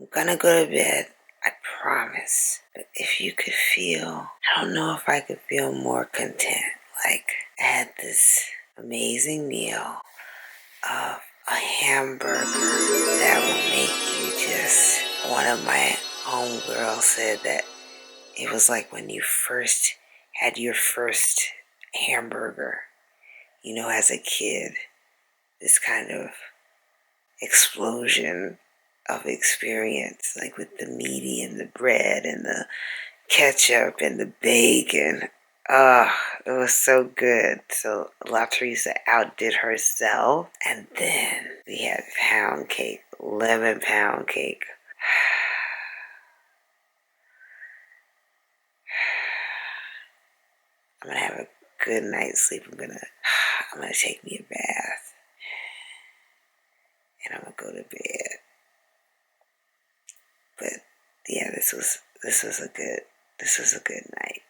I'm gonna go to bed, I promise. But if you could feel, I don't know if I could feel more content. Like, I had this amazing meal of a hamburger that will make you just, one of my homegirls said that it was like when you first had your first hamburger, you know, as a kid, this kind of explosion of experience, like with the meaty and the bread and the ketchup and the bacon. It was so good. So La Teresa outdid herself. And then we had pound cake, lemon pound cake. I'm gonna have a good night's sleep. I'm gonna take me a bath. And I'm gonna go to bed. But yeah, this was a good night.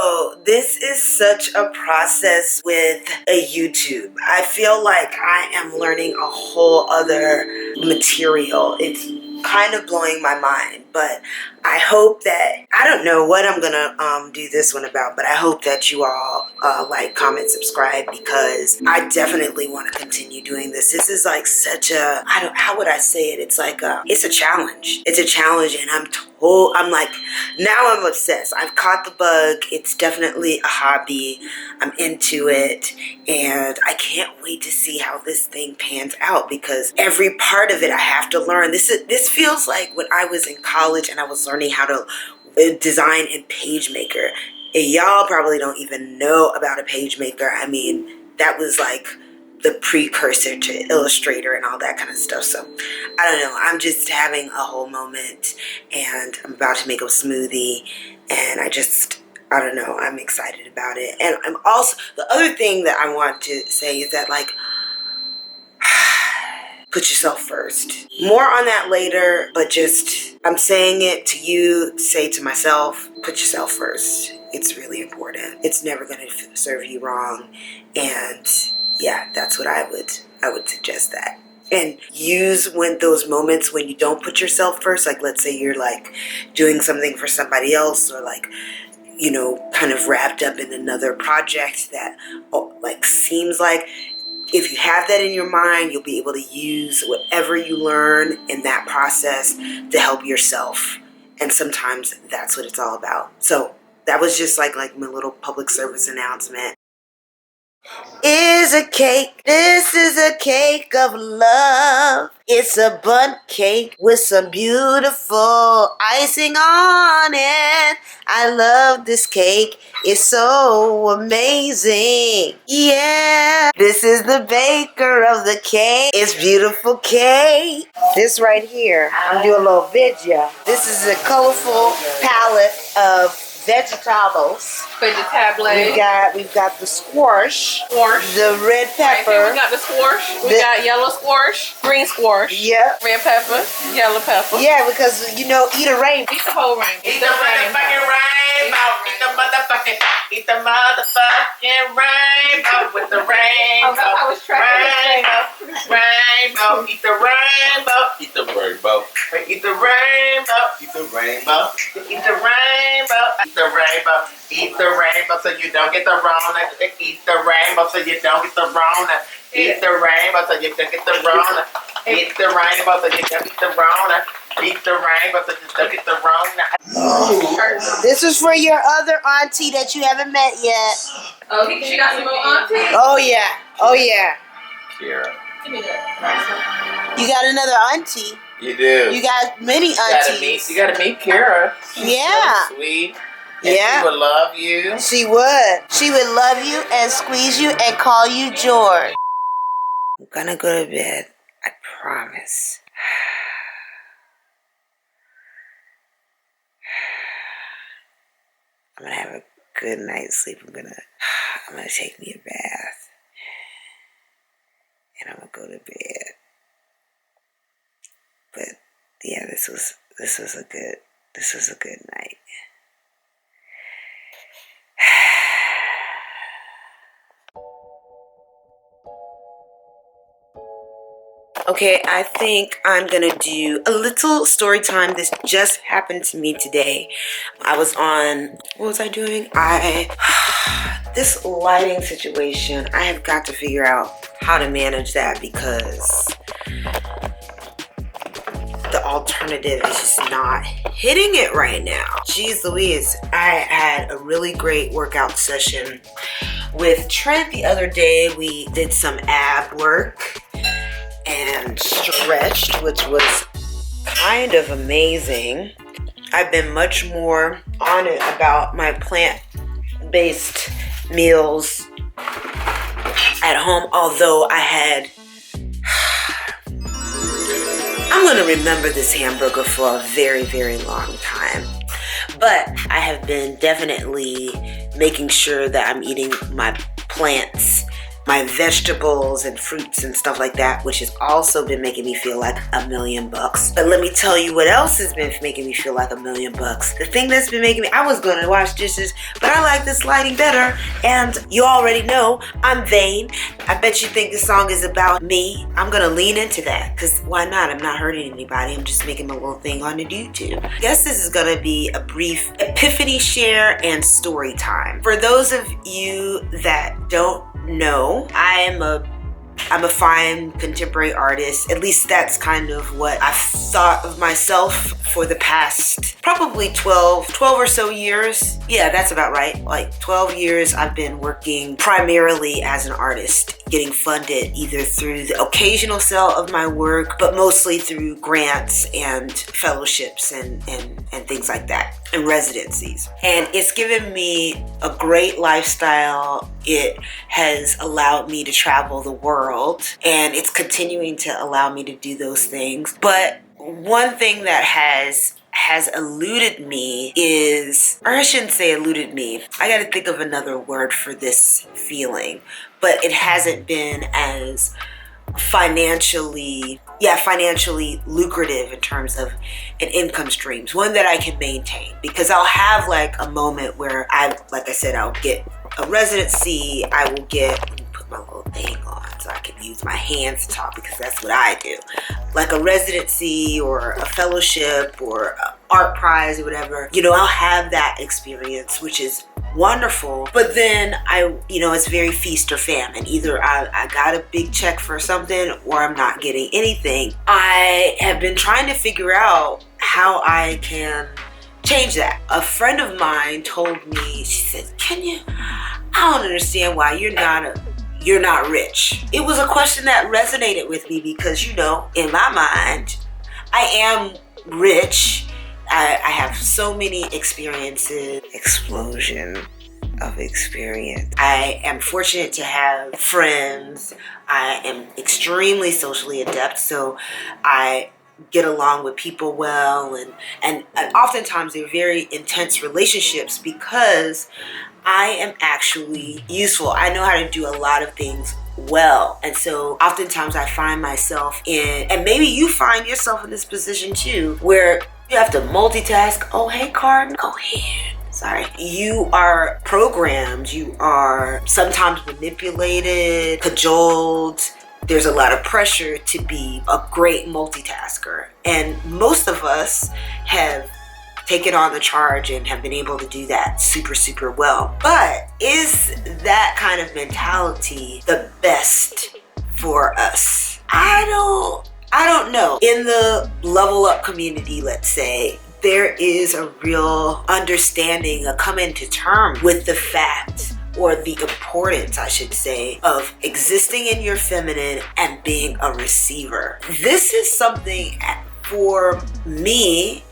Oh, this is such a process with a YouTube. I feel like I am learning a whole other material. It's kind of blowing my mind, but I hope that, I don't know what I'm gonna do this one about, but I hope that you all like, comment, subscribe, because I definitely want to continue doing this. This is like such a, how would I say it? It's like it's a challenge. It's a challenge, and I'm like, now I'm obsessed. I've caught the bug. It's definitely a hobby. I'm into it, and I can't wait to see how this thing pans out, because every part of it I have to learn. This feels like when I was in college and I was learning how to design in PageMaker. Y'all probably don't even know about a PageMaker. I mean, that was like the precursor to Illustrator and all that kind of stuff. So I don't know, I'm just having a whole moment, and I'm about to make a smoothie, and I don't know, I'm excited about it. And I'm also, the other thing that I want to say is that, like, put yourself first. More on that later, but just, I'm saying it to you, say to myself, put yourself first. It's really important. It's never going to serve you wrong. And yeah, that's what I would suggest that. And use those moments when you don't put yourself first, like let's say you're like doing something for somebody else, or like, you know, kind of wrapped up in another project that like seems like, if you have that in your mind, you'll be able to use whatever you learn in that process to help yourself. And sometimes that's what it's all about. So that was just like my little public service announcement. Is a cake. This is a cake of love. It's a bundt cake with some beautiful icing on it. I love this cake. It's so amazing. Yeah. This is the baker of the cake. It's beautiful cake. This right here, I'm doing a little video. This is a colorful palette of vegetables. We've got the squash, the red pepper. Right, we got the squash. We got yellow squash, green squash. Yep. Red pepper, yellow pepper. Yeah, because you know, eat a rainbow. Eat the whole rainbow. Eat the motherfucking rainbow. Eat the motherfucking rainbow with the rainbow. I was trying Rainbow. Eat the rainbow. Eat the rainbow. Eat the rainbow. Eat the rainbow. Eat the rainbow. Eat the rainbow. Eat the rainbow so you don't get the Rona. Eat the rainbow so you don't get the Rona. Eat the rainbow so you don't get the Rona. Eat the rainbow so you don't get the Rona. Eat the rainbow so you don't get the Rona. This is for your other auntie that you haven't met yet. Oh, she got some more auntie? Oh yeah. Oh yeah. Kira. Give me that. You got another auntie. You do. You got many aunties. You gotta meet Kira. She's yeah. so sweet. And yeah. she would love you. She would. She would love you and squeeze you and call you George. I'm gonna go to bed. I promise. I'm gonna have a good night's sleep. I'm gonna take me a bath. And I'm gonna go to bed. But yeah, this was a good night. Okay, I think I'm gonna do a little story time. This just happened to me today. I was on, what was I doing? This lighting situation, I have got to figure out how to manage that because the alternative is just not hitting it right now. Jeez Louise, I had a really great workout session with Trent the other day. We did some ab work and stretched, which was kind of amazing. I've been much more on it about my plant-based meals at home, although I'm gonna remember this hamburger for a very, very long time. But I have been definitely making sure that I'm eating my plants, my vegetables and fruits and stuff like that, which has also been making me feel like $1,000,000. But let me tell you what else has been making me feel like $1,000,000. The thing that's been making me, I was gonna wash dishes, but I like this lighting better. And you already know I'm vain. I bet you think this song is about me. I'm gonna lean into that, because why not? I'm not hurting anybody. I'm just making my little thing on the YouTube. I guess this is gonna be a brief epiphany share and story time. For those of you that don't know, I'm a fine contemporary artist. At least that's kind of what I've thought of myself for the past probably 12 or so years. Yeah, that's about right. Like 12 years I've been working primarily as an artist, getting funded either through the occasional sale of my work, but mostly through grants and fellowships and things like that, and residencies. And it's given me a great lifestyle. It has allowed me to travel the world, and it's continuing to allow me to do those things. But one thing that has eluded me is, or I shouldn't say eluded me, I gotta think of another word for this feeling, but it hasn't been as financially lucrative in terms of an income streams, one that I can maintain, because I'll have like a moment where I'll get a residency, I will get, let me put my little thing on so I can use my hands to talk, because that's what I do, like a residency or a fellowship or an art prize or whatever, I'll have that experience, which is wonderful. But then it's very feast or famine. Either I got a big check for something or I'm not getting anything. I have been trying to figure out how I can change that. A friend of mine told me, she said, Kenya, I don't understand why you're not rich. It was a question that resonated with me because, in my mind, I am rich. I have so many experiences, explosion of experience. I am fortunate to have friends. I am extremely socially adept, so I get along with people well, and oftentimes they're very intense relationships because I am actually useful. I know how to do a lot of things well, and so oftentimes I find myself in, and maybe you find yourself in this position too, where you have to multitask. Oh, hey, Card, go ahead. Sorry. You are programmed. You are sometimes manipulated, cajoled. There's a lot of pressure to be a great multitasker. And most of us have taken on the charge and have been able to do that super, super well. But is that kind of mentality the best for us? I don't know. In the level up community, let's say, there is a real understanding, a coming to terms with the fact, or the importance, I should say, of existing in your feminine and being a receiver. This is something for me,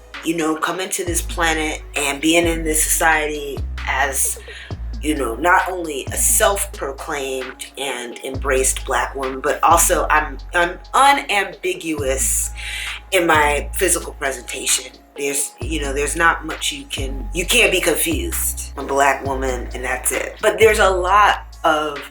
coming to this planet and being in this society as, not only a self-proclaimed and embraced Black woman, but also I'm unambiguous in my physical presentation. There's not much you can't be confused. I'm a Black woman and that's it. But there's a lot of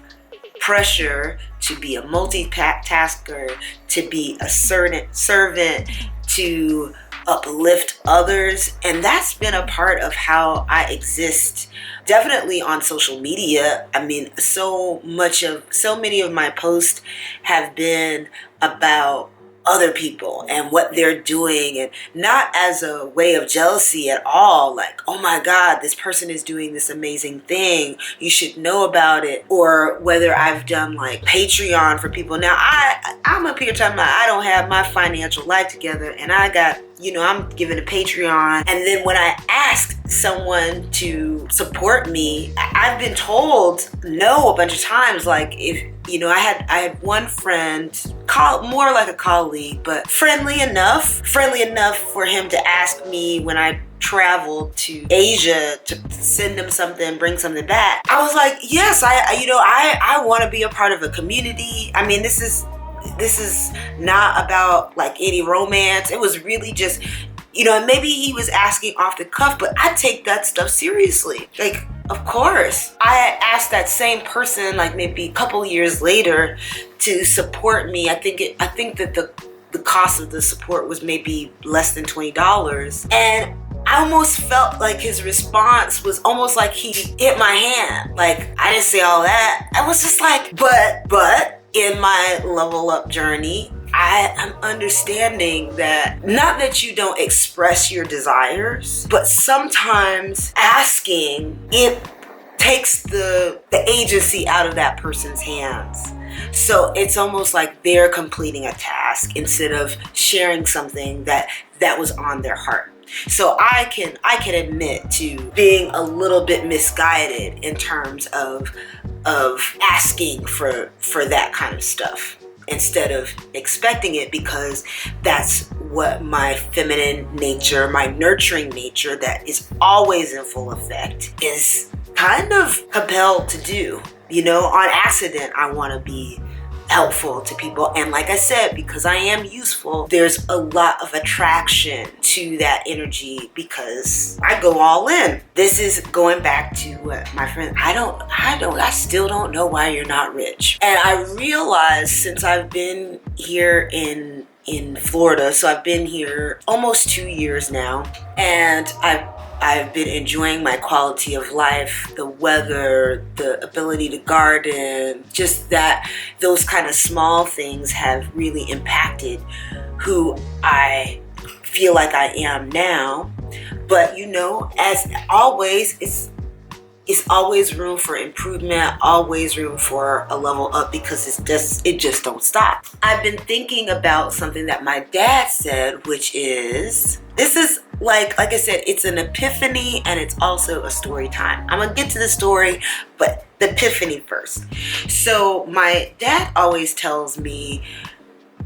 pressure to be a multitasker, to be a servant, to uplift others, and that's been a part of how I exist. Definitely on social media. I mean, so many of my posts have been about other people and what they're doing, and not as a way of jealousy at all, like, oh my God, this person is doing this amazing thing, you should know about it. Or whether I've done like Patreon for people. Now I'm up here talking about I don't have my financial life together, and I got, I'm giving a Patreon. And then when I ask someone to support me, I've been told no a bunch of times. Like, if, I had one friend, more like a colleague, but friendly enough for him to ask me when I traveled to Asia to send him something, bring something back. I was like, yes, I want to be a part of a community. I mean, this is not about like any romance. It was really just, maybe he was asking off the cuff, but I take that stuff seriously. Like, of course. I asked that same person like maybe a couple years later to support me. I think that the cost of the support was maybe less than $20. And I almost felt like his response was almost like he hit my hand. Like, I didn't say all that. I was just like, but in my level up journey, I'm understanding that not that you don't express your desires, but sometimes asking, it takes the agency out of that person's hands. So it's almost like they're completing a task instead of sharing something that was on their heart. So I can admit to being a little bit misguided in terms of asking for that kind of stuff instead of expecting it, because that's what my feminine nature, my nurturing nature that is always in full effect, is kind of compelled to do. On accident, I want to be helpful to people. And like I said, because I am useful, there's a lot of attraction to that energy because I go all in. This is going back to what my friend, I still don't know why you're not rich. And I realized since I've been here in Florida, so I've been here almost 2 years now, and I've been enjoying my quality of life, the weather, the ability to garden, just that those kind of small things have really impacted who I feel like I am now. But as always, it's always room for improvement, always room for a level up, because it just don't stop. I've been thinking about something that my dad said, which is, this is like I said, it's an epiphany and it's also a story time. I'm gonna get to the story, but the epiphany first. So my dad always tells me,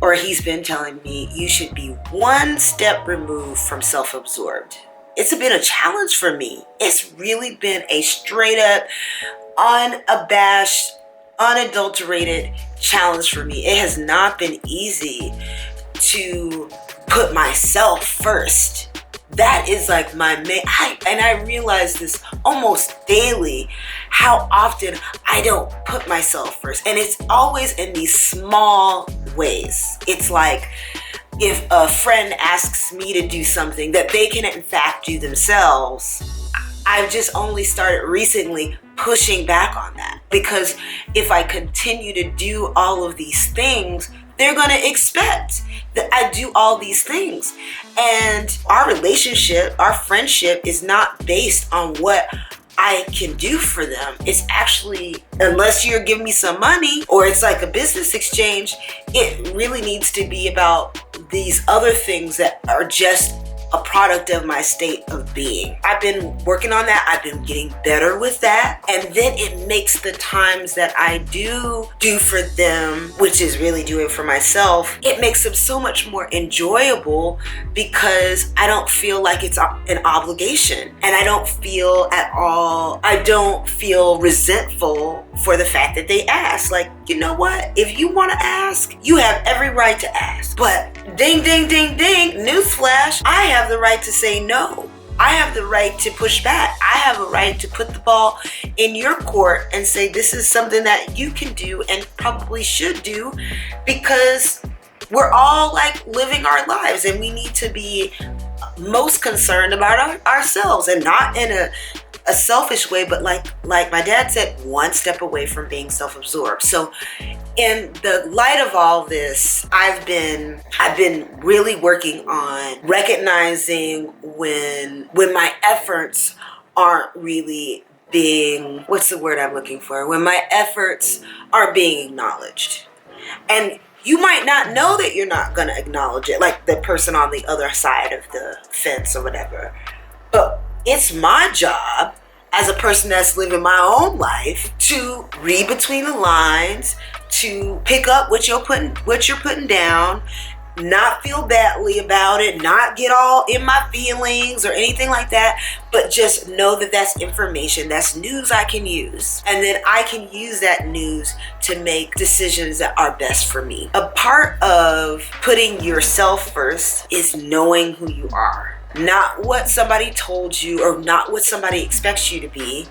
or he's been telling me, you should be one step removed from self-absorbed. It's been a challenge for me. It's really been a straight up, unabashed, unadulterated challenge for me. It has not been easy to put myself first. That is like my main, and I realize this almost daily, how often I don't put myself first. And it's always in these small ways. It's like, if a friend asks me to do something that they can in fact do themselves, I've just only started recently pushing back on that. Because if I continue to do all of these things, they're going to expect that I do all these things. And our relationship, our friendship is not based on what I can do for them. It's actually, unless you're giving me some money or it's like a business exchange, it really needs to be about these other things that are just a product of my state of being. I've been working on that. I've been getting better with that. And then it makes the times that I do for them, which is really doing for myself, it makes them so much more enjoyable because I don't feel like it's an obligation. And I don't feel resentful for the fact that they ask. Like, you know what? If you want to ask, you have every right to ask. But ding, ding, ding, ding, newsflash, I have the right to say no. I have the right to push back. I have a right to put the ball in your court and say this is something that you can do and probably should do, because we're all like living our lives and we need to be most concerned about ourselves, and not in a a selfish way, but like my dad said, one step away from being self-absorbed. So in the light of all this, I've been really working on recognizing when my efforts aren't really being, what's the word I'm looking for? When my efforts aren't being acknowledged. And you might not know that you're not going to acknowledge it, like the person on the other side of the fence or whatever. But it's my job as a person that's living my own life to read between the lines, to pick up what you're putting down, not feel badly about it, not get all in my feelings or anything like that, but just know that that's information, that's news I can use. And then I can use that news to make decisions that are best for me. A part of putting yourself first is knowing who you are. Not what somebody told you or not what somebody expects you to be,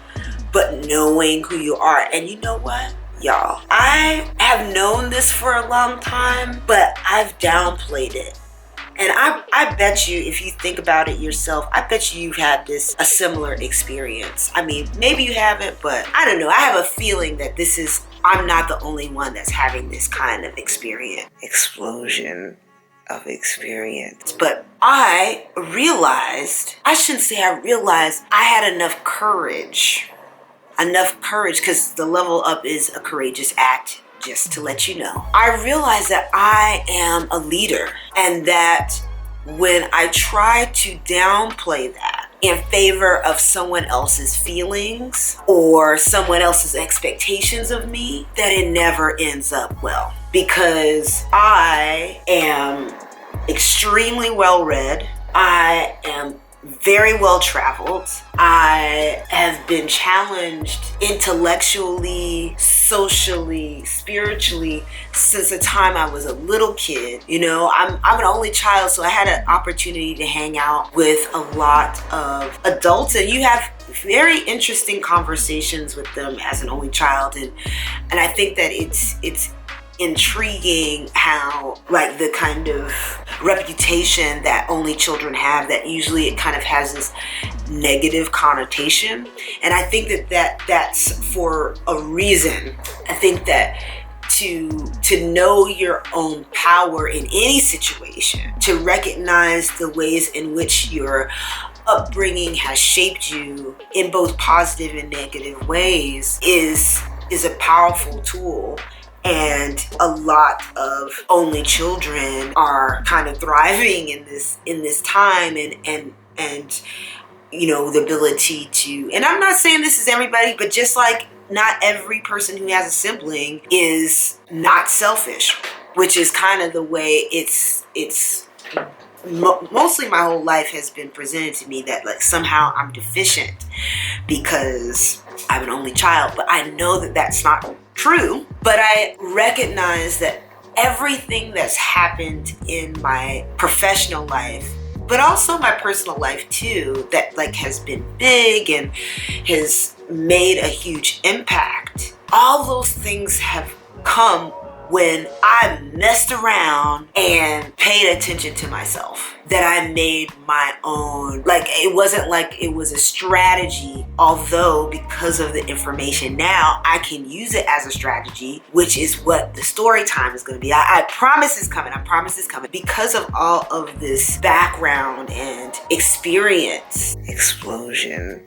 but knowing who you are. And you know what, y'all? I have known this for a long time, but I've downplayed it. And I bet you, if you think about it yourself, I bet you you've had a similar experience. I mean, maybe you haven't, but I don't know. I have a feeling that I'm not the only one that's having this kind of experience. Explosion of experience. But I shouldn't say I realized, I had enough courage, because the level up is a courageous act, just to let you know. I realized that I am a leader, and that when I try to downplay that in favor of someone else's feelings or someone else's expectations of me, that it never ends up well. Because I am extremely well read. I am very well traveled. I have been challenged intellectually, socially, spiritually since the time I was a little kid. You know, I'm an only child, so I had an opportunity to hang out with a lot of adults, and you have very interesting conversations with them as an only child, and I think that it's intriguing how, like, the kind of reputation that only children have, that usually it kind of has this negative connotation. And I think that's for a reason. I think that to know your own power in any situation, to recognize the ways in which your upbringing has shaped you in both positive and negative ways is a powerful tool. And a lot of only children are kind of thriving in this time, and you know, the ability to, and I'm not saying this is everybody, but just like not every person who has a sibling is not selfish, which is kind of the way it's mostly my whole life has been presented to me, that like somehow I'm deficient because I'm an only child. But I know that that's not true. But I recognize that everything that's happened in my professional life, but also my personal life too, that like has been big and has made a huge impact, all those things have come when I messed around and paid attention to myself, that I made my own. Like, it wasn't like it was a strategy, although because of the information now, I can use it as a strategy, which is what the story time is going to be. I promise it's coming. I promise it's coming. Because of all of this background and experience, explosion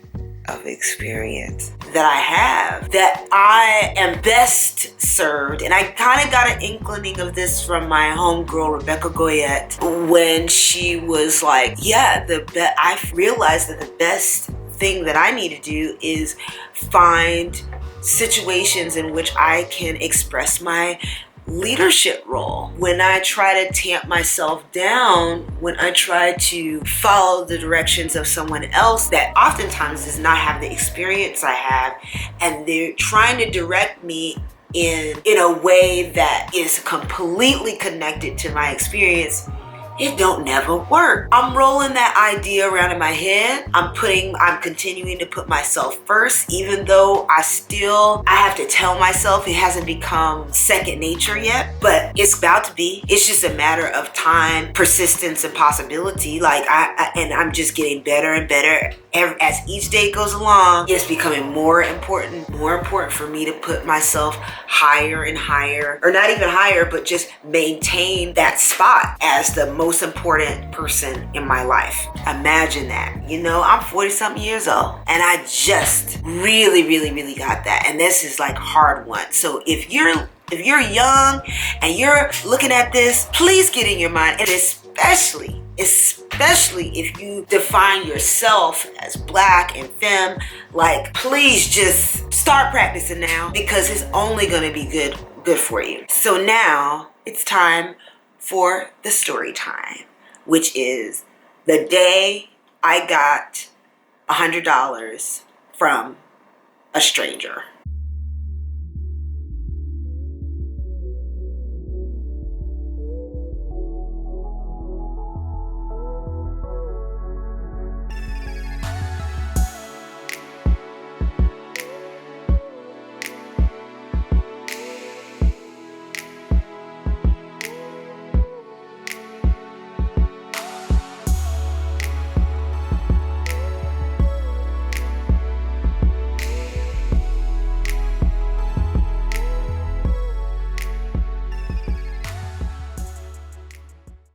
of experience that I have, that I am best served. And I kind of got an inkling of this from my homegirl, Rebecca Goyette, when she was like, yeah, I realized that the best thing that I need to do is find situations in which I can express my leadership role. When I try to tamp myself down, when I try to follow the directions of someone else that oftentimes does not have the experience I have, and they're trying to direct me in a way that is completely connected to my experience, it don't never work. I'm rolling that idea around in my head. I'm continuing to put myself first, even though I have to tell myself it hasn't become second nature yet, but it's about to be. It's just a matter of time, persistence, and possibility. Like, I'm just getting better and better as each day goes along, it's becoming more important for me to put myself higher and higher, or not even higher, but just maintain that spot as the most important person in my life. Imagine that. You know, I'm 40 something years old and I just really got that. And this is like hard one. So if you're young and you're looking at this, please get in your mind, and especially if you define yourself as black and femme, like, please just start practicing now, because it's only going to be good for you. So now it's time for the story time, which is the day I got $100 from a stranger.